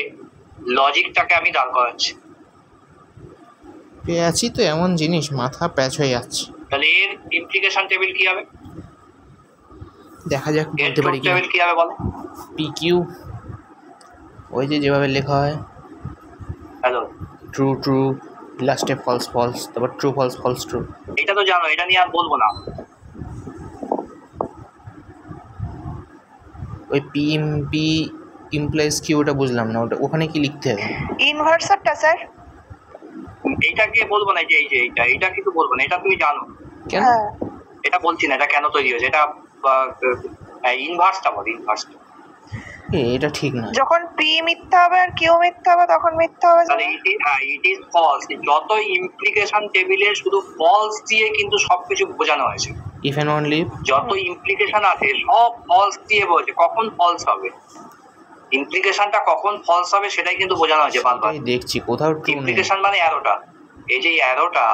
লজিকটাকে আমি দাঁড় করাচ্ছি। পেয়েছি তো এমন জিনিস, মাথা প্যাচ হয়ে যাচ্ছে। তাহলে এর ইমপ্লিকেশন টেবিল কি হবে? দেখা যাক এর বলতে পারি ট্রুথ টেবিল কি হবে বলো? পি কিউ ওই যে যেভাবে লেখা হয়, হ্যালো, ট্রু ট্রু, লাস্টে ফলস ফলস, তারপর ট্রু ফলস ফলস ট্রু। এটা তো জানো, এটা নিয়ে আর বলবো না। ওই পি ইমপ্লাইজ কিউ, ওটা বুঝলাম না, ওটা ওখানে কি লিখতে হবে? ইনভার্সারটা স্যার, এইটাকে বলবো না, যে এইটা কিন্তু বলবো না, এটা তুমি জানো। কেন? হ্যাঁ এটা বলছি না, এটা কেন তৈরি হয়েছে, এটা ইনভার্সটা বল, ইনভার্সটা। এটা ঠিক না। যখন পি মিথ্যা হবে আর কিউ মিথ্যা হবে তখন মিথ্যা হবে। তাহলে ইট ইজ ফলস। যত ইমপ্লিকেশন টেবিলে শুধু ফলস দিয়ে কিন্তু সবকিছু বোঝানো হয়েছে। ইফ এন্ড অনলি, যত ইমপ্লিকেশন আছে সব ফলস দিয়ে বলছে। কখন ফলস হবে, ইমপ্লিকেশনটা কখন ফলস হবে সেটাই কিন্তু বোঝানো হয়েছে বারবার। দেখছি কোথাও ট্রু নেই। ইমপ্লিকেশন মানে অ্যারোটা, এই যে অ্যারোটা,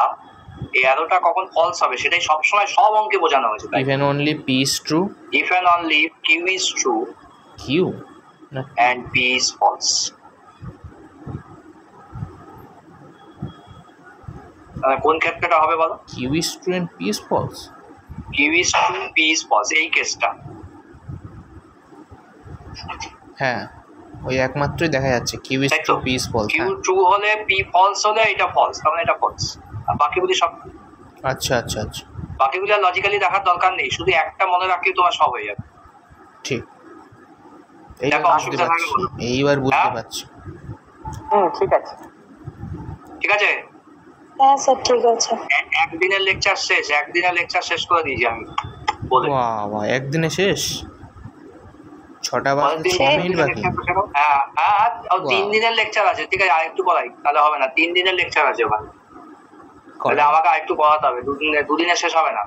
এই অ্যারোটা কখন ফলস হবে সেটাই সবসময় সব অঙ্কে বোঝানো হয়েছে। If and only P is true, if and only Q is true Q and P is false. কোন ক্ষেত্রটা হবে বলো? Q is true and P is false. Q is true, P is false, এই কেসটা। হ্যাঁ, ওই একমাত্রই দেখা যাচ্ছে কিউ ইজ তাই ট্রু তো? P is false. Q true হলে P false হলে এটা false, তার মানে এটা false। আর বাকিগুলি সব, আচ্ছা আচ্ছা আচ্ছা, বাকিগুলি আর লজিক্যালি দেখার দরকার নেই, শুধু একটা মনে রাখলেই তোমার সব হয়ে যাবে। ঠিক। দেখো, অসুবিধা থাকলে বলো। এইবার বুঝতে হ্যাঁ? পারছি। ঠিক আছে। ঠিক আছে? হ্যাঁ স্যার ঠিক আছে। একদিনের লেকচার শেষ, একদিনের লেকচার শেষ করে দিয়েছি আমি বলে। বাবা একদিনে শেষ? 6টা পরের বাজতে দিন 6 মিনিট তিন দিনের বাকি। lecture তো শেখো। হ্যাঁ হ্যাঁ, ও বাহ। 3 দিনের লেকচার আছে, ঠিক আছে আরেকটু পড়াই তাহলে হবে না, 3 দিনের লেকচার আছে ওখানে, তাহলে আমাকে আরেকটু পড়াতে হবে, দুদিনে শেষ হবে না,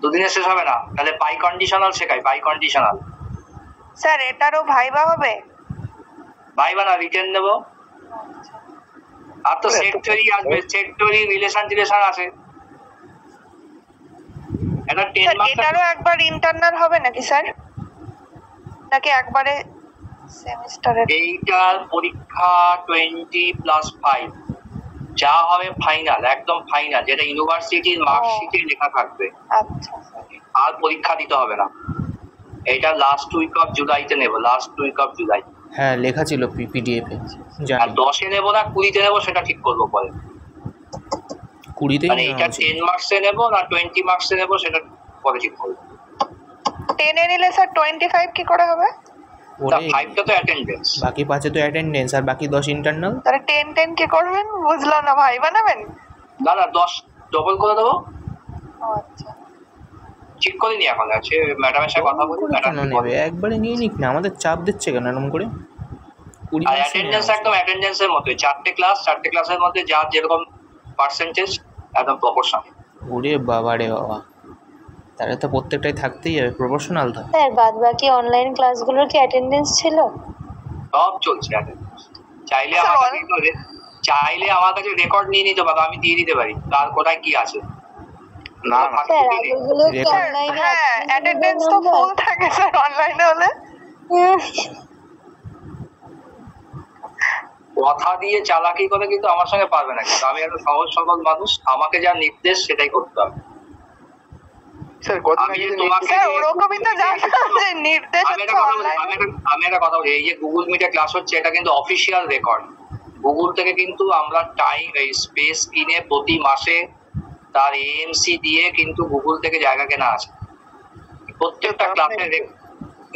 দুদিনে শেষ হবে না, তাহলে বাই কন্ডিশনাল শেখাই, বাই কন্ডিশনাল। স্যার এটারও ভাইবা হবে? ভাইবা না, রিটেন নেবো। আর তো এত সেক্টরি আসবে, সেক্টরি রিলেশন টিলেশন আছে। এটা 10 স্যার মার্কস। এটারও একবার ইন্টারনাল হবে নাকি স্যার, নাকি একবারে সেমিস্টারের? এইটার পরীক্ষা 20+5, যা হবে ফাইনাল, একদম ফাইনাল, যেটা ইউনিভার্সিটির মার্কশিটে লেখা থাকবে, আচ্ছা স্যার। আর পরীক্ষা দিতে হবে না। এটা লাস্ট উইক অফ জুলাইতে নেব, লাস্ট উইক অফ জুলাই। হ্যাঁ লেখা ছিল পিডিএফ এ, আর জানি। 10-এ নেবো না 20-তে নেবো সেটা ঠিক করবো পরে, 20তেই মানে নেওয়া এটা উচিত। 10 মার্কসে নেবো না 20 মার্কসে নেবো সেটা পরে ঠিক করবো। 10 এ নিলে স্যার 25 কি করে হবে? ওরে 5টা তো অ্যাটেন্ডেন্স। বাকি 5-এ তো অ্যাটেন্ডেন্স আর বাকি 10 ইন্টারনাল। তাহলে 10 কি করবেন বুঝলাম না, ভাইবা নেবেন? না না 10 ডবল করে দেবো, ও আচ্ছা। ঠিক করিনি এখন, আছে ম্যাডামের সাথে কথা বলি, ম্যাডাম কেন নেবে? একবারে নিয়ে নিক না, আমাদের চাপ দিচ্ছে কেন এরকম করে? 20 আর মার্কসই অ্যাটেন্ডেন্স নেওয়া একদম অ্যাটেন্ডেন্সের মতো, 4টে ক্লাসের মধ্যে যার যেরকম পার্সেন্টেজ একদম প্রপোর্শনাল। উচিত। ওরে বাবা রে বাবা, তাহলে তো প্রত্যেকটাই থাকতেই হবে, প্রফেশনাল তো। স্যার বাদ বাকি অনলাইন ক্লাসগুলোর কি অ্যাটেন্ডেন্স ছিল? সব চলছে attendance। চাইলে স্যার, আমার কাছে চাইলে আমার কাছে রেকর্ড নিয়ে নিতে পারো, আমি দিয়ে দিতে পারি কার কোথায় কি আছে। না না স্যার আগেরগুলো কি Record- অনলাইনে? হ্যাঁ অ্যাটেন্ডেন্স তো ফুল থাকে স্যার অনলাইনে হলে। কথা দিয়ে চালাকি করে কিন্তু আমার সঙ্গে পারবে না, কিন্তু আমি একটা সহজ সরল মানুষ, আমাকে যা নির্দেশ সেটাই করতে হবে। স্যার কদিন আমি আগে যে যে তোমাকে স্যার ওরকমই তো জানলাম যে নির্দেশ আমি একটা হচ্ছে কথা বলি, অনলাইনে। আমি একটা কথা বলি, এই যে গুগল মিটে ক্লাস হচ্ছে এটা কিন্তু অফিসিয়াল রেকর্ড, গুগল থেকে কিন্তু আমরা টাইম এই স্পেস কিনে প্রতি মাসে তার এএমসি দিয়ে কিন্তু গুগল থেকে জায়গা কেনা আছে, প্রত্যেকটা ক্লাসের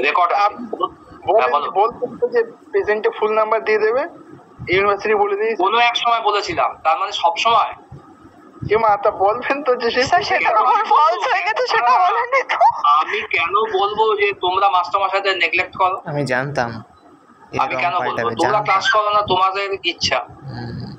রেকর্ড আছে। হ্যাঁ, বলো। বলতেন তো যে প্রেজেন্টে ফুল নাম্বার দিয়ে দেবে, ইউনিভার্সিটি বলে দিয়েছে। কোনো এক সময় বলেছিলাম, তার মানে সব সময়? কে মা তা বলবেন তো যে সে স্যার সেটা আমার ফলস হয়ে গেছে, সেটা বলেননি তো। আমি কেন বলবো যে তোমরা মাস্টারমশাইদের নেগলেক্ট করো? আমি জানতাম আমি কেন বলবো? পাল্টাবে, তোমরা জানতাম। ক্লাস করো না, তোমাদের ইচ্ছা, হুম,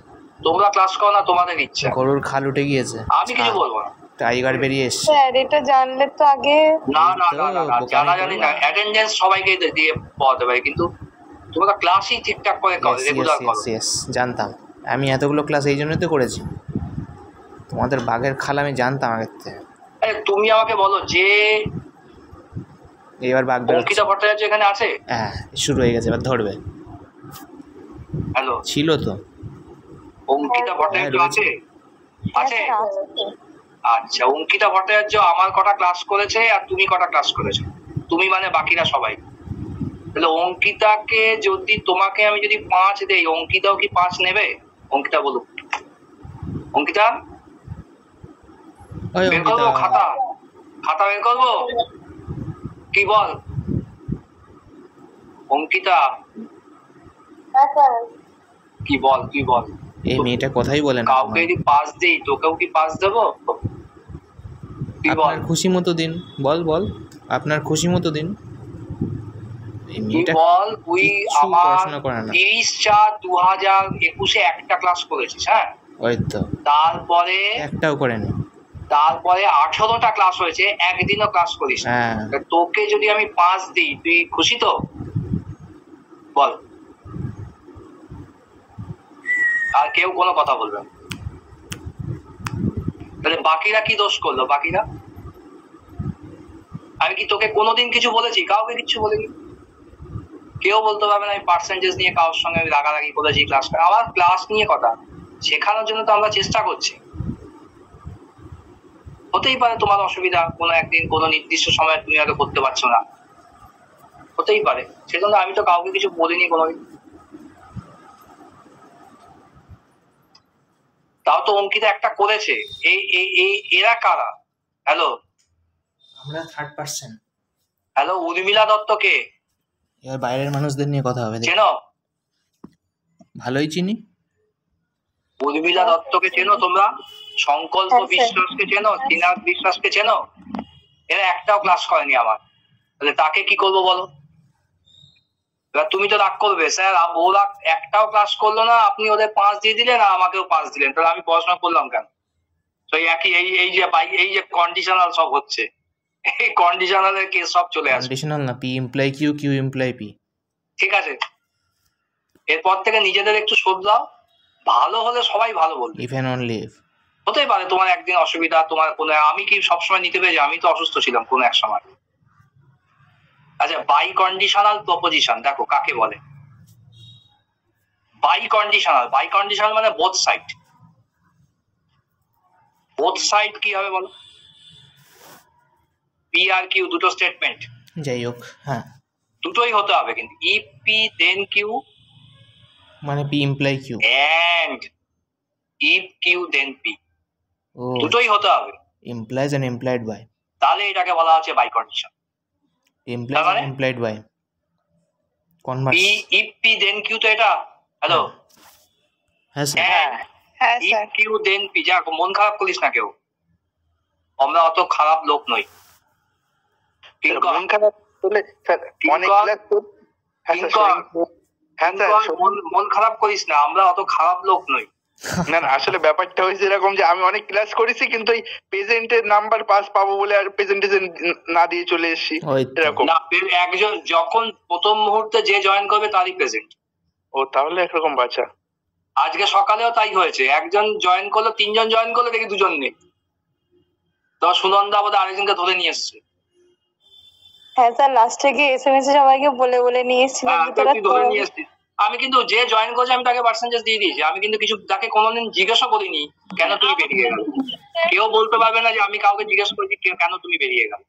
তোমরা ক্লাস করো না, তোমাদের ইচ্ছা, গরুর খাল উঠে গিয়েছে, আমি কিছু বলবো না। টাইগার বেরিয়ে এসছে। স্যার এটা জানলে তো আগে না না এই না তো না না, বোকামি জানা জানি না, করলাম। অ্যাটেন্ডেন্স সবাইকে দিয়ে পাওয়াতে পারে, কিন্তু তোমরা ক্লাসই ঠিকঠাক করে করো, Yes, রেগুলার yes, করো। yes, yes, জানতাম। আমি এতগুলো ক্লাস এই জন্যই তো করেছি, তোমাদের বাঘের খাল আমি জানতাম আগের থেকে। আরে তুমি আমাকে বলো যে এবার বাঘ বেরোচ্ছে। অঙ্কিতা ভট্টাচার্য এখানে আছে? হ্যাঁ শুরু হয়ে গেছে, এবার ধরবে। হ্যালো, ছিল তো। অঙ্কিতা ভট্টাচার্য হ্যাঁ, আছে? আছে? হ্যাঁ, স্যার, আছে। আচ্ছা, অঙ্কিতা ভট্টাচার্য আমার কটা ক্লাস করেছে আর তুমি কটা ক্লাস করেছো? তুমি মানে বাকিরা সবাই। তাহলে অঙ্কিতাকে যদি তোমাকে আমি যদি 5 দেই, অঙ্কিতাও কি 5 নেবে? অঙ্কিতা বলুক। অঙ্কিতা ওই বের করবো অঙ্কিতা, খাতা, খাতা বের করবো, কি বল অঙ্কিতা? হ্যাঁ স্যার। কি বল, কি বল? এই মেয়েটা কথাই বলে না। কাউকে যদি 5 দেই, তোকেও কি 5 দেবো? কি বল? আপনার খুশি মতো দিন, বল বল, আপনার খুশি মতো দিন। এই তুই মেয়েটা বল, তুই কিচ্ছু আমার পড়াশোনা করে না। 30/4/2021 একটা ক্লাস করেছিস, হ্যাঁ? ওই তো তারপরে একটাও করেনি। 18টা ক্লাস হয়েছে, একদিনও ক্লাস করিস না। হ্যাঁ তা তোকে যদি আমি 5 দিই, তুই খুশি তো? বল। আর কেউ কোনো কথা বলবে না। তাহলে বাকিরা কি দোষ করলো? বাকিরা, আমি কি তোকে কোনোদিন কিছু বলেছি? কাউকে কিছু বলিনি। কেউ বলতে পারবে না আমি পার্সেন্টেজ নিয়ে কারোর সঙ্গে আমি রাগারাগি করেছি ক্লাস। আমার ক্লাস নিয়ে কথা, শেখানোর জন্য তো আমরা চেষ্টা করছি। হতেই পারে তোমার অসুবিধা, কোনো একদিন কোনো নির্দিষ্ট সময় তুমি হয়তো করতে পারছো না, হতেই পারে। সেজন্য আমি তো কাউকে কিছু বলিনি কোনোদিন। তাও তো অঙ্কিতা একটা করেছে। এরা কারা? হ্যালো আমরা থার্ড পার্সন। হ্যালো, উর্মিলা দত্তকে এবার বাইরের মানুষদের নিয়ে কথা হবে। চেনো? ভালোই চিনি। উর্মিলা দত্তকে চেনো তোমরা? সংকল্প হ্যাঁ, স্যার। বিশ্বাসকে চেনো? শ্রীনাথ বিশ্বাসকে চেনো? এরা একটাও ক্লাস করেনি আমার, তাহলে তাকে কি করবো বলো? এবার তুমি তো রাগ করবে, স্যার ওরা একটাও ক্লাস করলো না, আপনি ওদের 5 দিয়ে দিলেন আর আমাকেও 5 দিলেন, তাহলে আমি পড়াশোনা করলাম কেন? তো একই এই যে কন্ডিশনাল সব হচ্ছে, এই কন্ডিশনালের কেস সব চলে আসবে। কন্ডিশনাল না, P imply Q, Q imply P. ঠিক আছে, এরপর থেকে নিজেদের একটু শোধরাও, ভালো হলে সবাই ভালো বলবে। If and only if. হতেই পারে তোমার একদিন অসুবিধা, তোমার কোনো, আমি কি সবসময় নিতে পেরেছি? আমি তো অসুস্থ ছিলাম কোনো এক সময়। আচ্ছা, বাই কন্ডিশনাল প্রপোজিশন দেখো কাকে বলে। বাই কন্ডিশনাল মানে বোথ সাইড। বোথ সাইড কি হবে বলো? পি আর কিউ দুটো স্টেটমেন্ট, যাই হোক, হ্যাঁ, দুটোই হতে হবে কিন্তু। ইফ পি দেন কিউ, মানে P imply Q. And if Q then P, ও, দুটোই হতে হবে। Implies and implied by. তাহলে এটাকে বলা হচ্ছে বাই কন্ডিশন। ইমপ্লাইজ তার মানে? And implied by converse. P if P then Q তো এটা, হ্যালো, হ্যাঁ স্যার। হ্যাঁ if sir. Q then P. যা, মন খারাপ করিস না কেউ, আমরা অত খারাপ লোক নই। কিঙ্কর, মন খারাপ করলে স্যার অনেক কিঙ্কর, ক্লাস কর। হ্যাঁ স্যার, কিঙ্কর, হ্যাঁ স্যার, মন খারাপ করিস না, আমরা অত খারাপ লোক নই। না না, আসলে ব্যাপারটা হয়েছে এরকম যে আমি অনেক ক্লাস করেছি, কিন্তু এই প্রেজেন্টের নাম্বার পাস পাবো বলে আর প্রেজেন্টেশন না দিয়ে চলে এসেছি ওই তো। এরকম। না, একজন যখন প্রথম মুহূর্তে যে জয়েন করবে তারই প্রেজেন্ট। ও তাহলে একরকম বাচ্চা। আজকে সকালেও তাই হয়েছে, একজন জয়েন করলো, 3 জন জয়েন করলো, দেখি 2 জন নেই। তো সুনন্দা আবার আরেকজনকে ধরে নিয়ে এসছে। হ্যাঁ স্যার, লাস্টে গিয়ে এসএমএস সবাইকে বলে বলে নিয়ে এসেছিলেন হ্যাঁ, যে তো তোরা তুই ধরে নিয়ে এসছিস। আমি কিন্তু যে জয়েন করেছে আমি তাকে পার্সেন্টেজ দিয়ে দিয়েছি, আমি কিন্তু কিছু তাকে কোনোদিন জিজ্ঞাসা করিনি কেন তুমি বেরিয়ে গেল। কেউ বলতে পারবে না যে আমি কাউকে জিজ্ঞেস করেছি কেন তুমি বেরিয়ে গেল,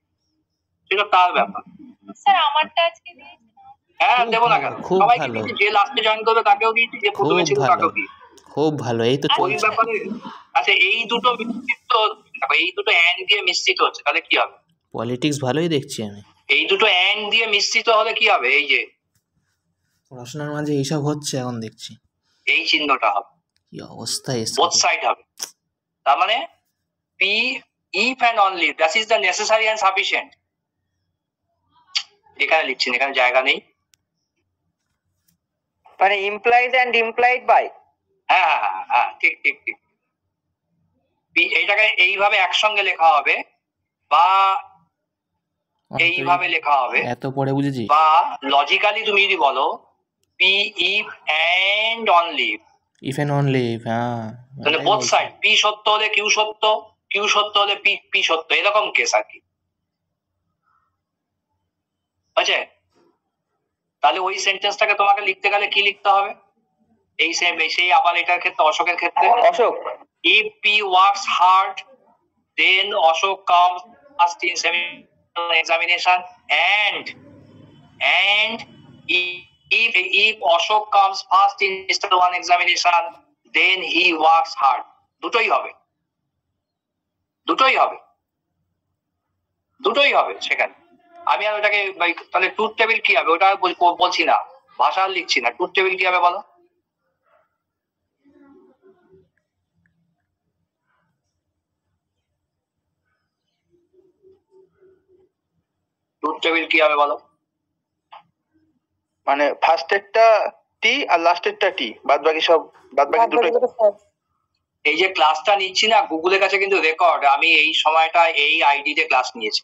সেটা তার ব্যাপার। স্যার আমারটা আজকে দিয়েছেন। হ্যাঁ, খুব দেবো না ভালো, কেন, খুব সবাইকে ভালো। দিয়েছি, যে লাস্টে জয়েন করবে তাকেও দিয়েছি, যে খুব প্রথমে ছিল ভালো, তাকেও দিয়েছি। খুব ভালো, এই তো ওই চলছে। ব্যাপারে। আচ্ছা, এই দুটো মিশ্রিত, এই দুটো অ্যান্ড দিয়ে মিশ্রিত হচ্ছে, তাহলে কি হবে? পলিটিক্স ভালোই দেখছি আমি। এই দুটো অ্যান্ড দিয়ে মিশ্রিত হলে কি হবে? এই যে পড়াশোনার মাঝে এইসব হচ্ছে এখন দেখছি। এই চিহ্নটা হবে, কি অবস্থা এসছে। বোথ সাইড হবে। তার মানে P if and only that is the necessary and sufficient. এখানে লিখছেন, এখানে জায়গা নেই। মানে ইমপ্লাইজ এন্ড ইমপ্লাইড বাই। হ্যাঁ হ্যাঁ হ্যাঁ হ্যাঁ, ঠিক ঠিক ঠিক। এইটাকে এইভাবে একসঙ্গে লেখা হবে, বা এইভাবে লেখা হবে, এত পরে বুঝেছি। বা লজিক্যালি তুমি যদি বলো P if and only, if and only if, হ্যাঁ, তাহলে বোথ সাইড, পি সত্য হলে কিউ সত্য, কিউ সত্য হলে পি সত্য, এরকম কেস আর কি। বুঝছে? তাহলে ওই সেন্টেন্সটাকে তোমাকে লিখতে গেলে কি লিখতে হবে? এই সেই আবার এটার ক্ষেত্রে, অশোকের ক্ষেত্রে, Ashok, if P works hard then Ashok comes first in semifinal examination, and if Ashok comes first in Mr. 1 examination then he works hard. দুটোই হবে, দুটোই হবে, দুটোই হবে সেখানে। আমি আর ওটাকে তাহলে ট্রুথ টেবিল কি হবে ওটা বলছি না, ভাষা আর লিখছি না। ট্রুথ টেবিল কি হবে বলো? ট্রুথ টেবিল কি হবে বলো? মানে ফার্স্টেরটা টি আর লাস্টেরটা টি, বাদ বাকি সব, বাদ বাকি দুটোই। এই যে ক্লাসটা নিচ্ছি না, গুগলের কাছে কিন্তু রেকর্ড, আমি এই সময়টা এই আইডিতে ক্লাস নিয়েছি,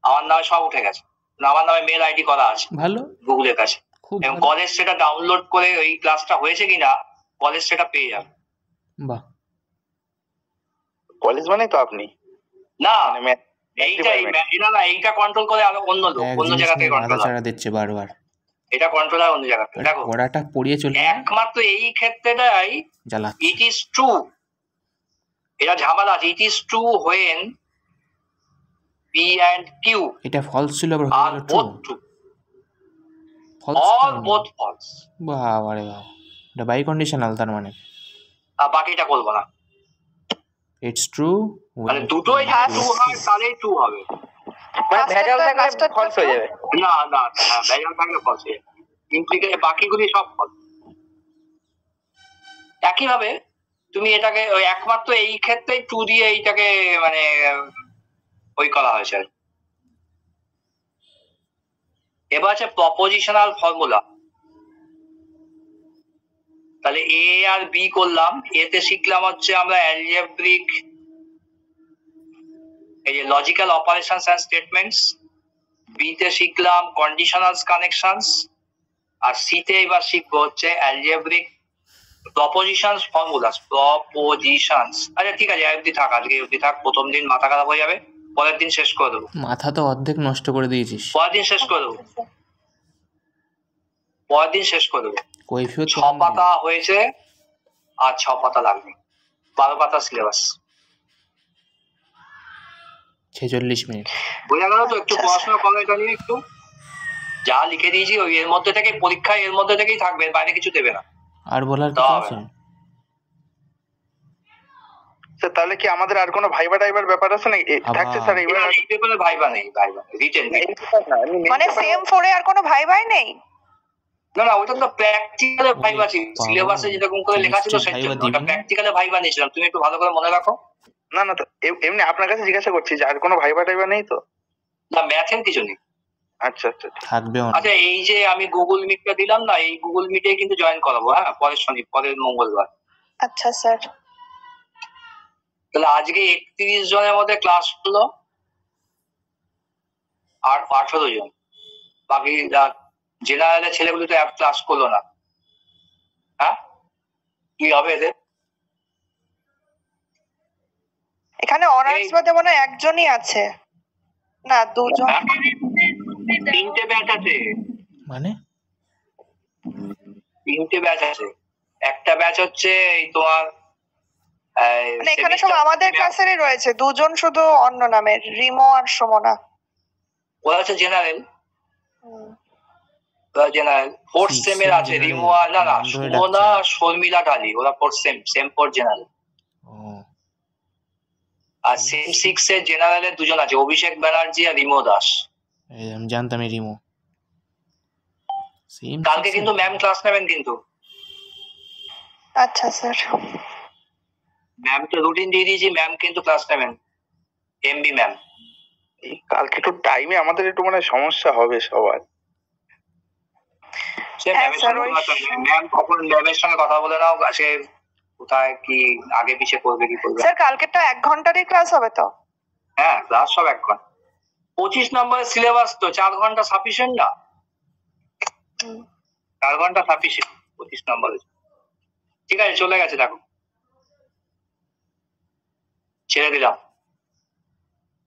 আমার নামে সব উঠে গেছে, আমার নামে মেল আইডি করা আছে ভালো, গুগলের কাছে, খুব এবং ভালো। কলেজ সেটা ডাউনলোড করে এই ক্লাসটা হয়েছে কিনা কলেজ সেটা পেয়ে যাবে। বাহ, কলেজ মানে তো আপনি না, মানে math এইটাই department। না, এইটা কন্ট্রোল করে আরো অন্য লোক, এক অন্য জিনিস জায়গা থেকে নিয়ে মাথা কন্ট্রোল হয়, চাড়া দিচ্ছে বারবার। এটা কন্ট্রোল হয় অন্য জায়গা থেকে। দেখো, পড়াটা পড়িয়ে চলে একমাত্র এই ক্ষেত্রেটাই জ্বালাচ্ছে। ইট ইজ ট্রু, এটা ঝামেলা আছে, it is true when P and Q এটা ফলস ছিল, আবার আর হয়ে গেল true. Both true, false, all both false. বাবা রে বাবা, এটা বাই কন্ডিশনাল, তার মানে আর বাকিটা করবো না, ইটস ট্রু। মানে দুটোই যদি ট্রু হয় তাহলেই ট্রু হবে। মানে ভেজাল থাকলে লাস্টের ফলস হয়ে যাবে। না না, ভেজাল থাকলে ফলস, ইমপ্লিকেট বাকিগুলি সব ফলস। একইভাবে তুমি এটাকে ওই একমাত্র এই ক্ষেত্রে 2 দিয়ে এইটাকে মানে ওই করা হয়েছে আর কি। এবার আছে প্রপোজিশনাল ফর্মুলা। তাহলে এ আর বি করলাম, এতে শিখলাম হচ্ছে আমরা অ্যালজেব্রিক এই যে logical operations and statements, B তে শিখলাম কন্ডিশনালস কানেকশনস, আর সি তে এবার শিখবো হচ্ছে অ্যালজেব্রিক প্রপোজিশনস ফর্মুলাস প্রপোজিশনস। আচ্ছা ঠিক আছে, অবধি থাক, আজকে অবধি থাক, প্রথম দিন মাথা খারাপ হয়ে যাবে, পরের দিন শেষ করে দেবো, মাথা তো অর্ধেক নষ্ট করে দিয়েছিস। পরের দিন শেষ করে দেবো, পরের দিন শেষ করে দেবো। কৈফিয়ত 6 পাতা হয়েছে আর 6 পাতা লাগবে, 12 পাতা সিলেবাস। 46 মিনিট। বোঝা গেল তো? একটু আচ্ছা, পড়াশোনা করো এটা নিয়ে, একটু যা লিখে দিয়েছি ওই এর মধ্যে থেকে, পরীক্ষা এর মধ্যে থেকেই থাকবে, বাইরে কিছু দেবে না। আর বলার তা কিছু হবে আছে? না। স্যার তাহলে কি আমাদের আর কোনো ভাইবা টাইবার ব্যাপার আছে নাকি আবার- থাকছে স্যার এবার? এবার এই পেপারে ভাইবা নেই, ভাইবা রিটেন নেই। মানে সেম 4 এ আর কোনো ভাই ভাই নেই? না না, ওটা তো প্র্যাকটিক্যালে ভাইবা ছিল, বাবা। সিলেবাসে যেরকম করে লেখা ছিল Chemistry সেটা ভাইবা ওটা দিবি না? প্র্যাকটিক্যালে ভাইবা নিয়েছিলাম, তুমি একটু ভালো করে মনে রাখো। না না তো এমনি আপনার কাছে জিজ্ঞাসা করছি যে আর কোনো ভাইবা টাইবা নেই তো? না, ম্যাথের কিছু নেই। আচ্ছা আচ্ছা আচ্ছা। থাকবেও না। আচ্ছা, এই যে আমি গুগল মিটটা দিলাম না, এই গুগল মিটে কিন্তু জয়েন করাবো, হ্যাঁ, পরের মঙ্গলবার। আচ্ছা স্যার। তাহলে আজকে 31 জনের মধ্যে ক্লাস হলো, আর 18 জন, বাকি জেনারেলের ছেলেগুলো তো ক্লাস করলো না। হ্যাঁ, কি হবে এদের? এখানে অনার্স বাদে মনে হয় একজনই আছে, না দুজন। হ্যাঁ? 3টে ব্যাচ আছে, মানে 3টে ব্যাচ আছে। একটা ব্যাচ হচ্ছে এই তোমার মানে এখানে সব আমাদের ক্লাসেরই রয়েছে, দুজন শুধু অন্য নামের, রিমো আর সুমনা। ওরা হচ্ছে জেনারেল, হুম। জেনারেল 4th Six সেমের sem আছে। general, রিমো আর না না, নাম ধরে সুমনা ডাকছে। শর্মিলা ঢালি, ওরা 4th সেম 4 জেনারেল। ও আর সেম 6 এর জেনারেলের দুজন আছে, অভিষেক ব্যানার্জি আর রিমো দাস। এই আমি জানতাম এই রিমো। সেম কালকে কিন্তু ম্যাম ক্লাস নেবেন, কিন্তু আচ্ছা স্যার। ম্যাম তো রুটিন দিয়ে দিয়েছি, ম্যাম কিন্তু ক্লাস নেবেন, এমবি ম্যাম। এই কালকে একটু টাইমে আমাদের একটু মানে সমস্যা হবে সবার। সে হ্যাঁ, ম্যামের স্যার, সঙ্গে ওই কথা বলবে। ম্যাম কখন ম্যামের সঙ্গে কথা বলে নাও, সে কোথায় কি আগে পিছে করবে কি করবে। স্যার কালকেরটা 1 ঘন্টারই ক্লাস হবে তো? হ্যাঁ, ক্লাস সব 1 ঘন্টা। 25 নম্বরের সিলেবাস তো 4 ঘন্টা সাফিসিয়েন্ট না? হুম। 4 ঘন্টা সাফিসিয়েন্ট 25 নম্বরের। ঠিক আছে, চলে গেছে, দেখো ছেড়ে দিলাম।